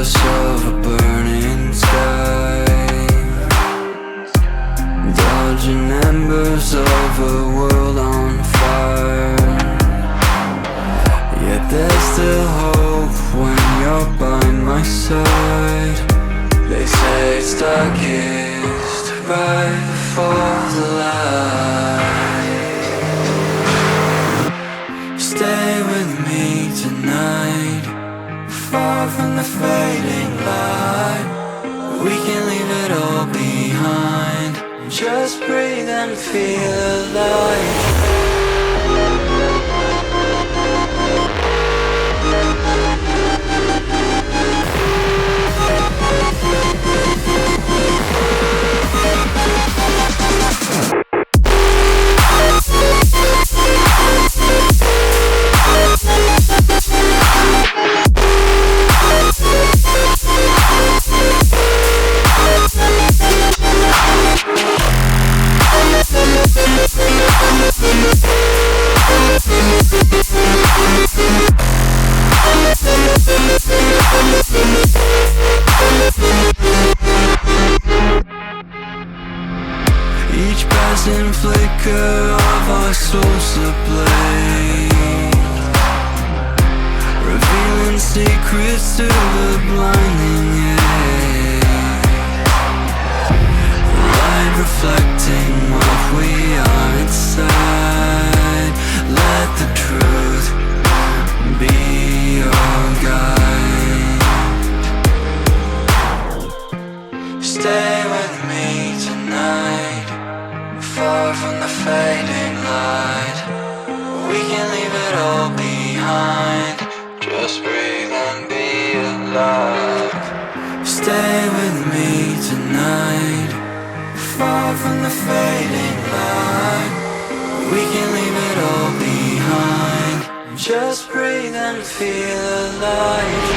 rush of a burning sky, dodging embers of a world on fire. Yet there's still hope when you're by my side. They say it's darkest right before the light. Stay with me tonight, far from the fading light. We can leave it all behind, just breathe and feel alive. Each passing flicker of our souls ablaze, revealing secrets to the blinding air. The light reflecting what we are inside. Let the truth be your guide. Stay with me tonight, far from the fading light. We can leave it all behind, just breathe and be alive. Stay with me tonight, far from the fading light. We can leave it all behind, just breathe and feel alive.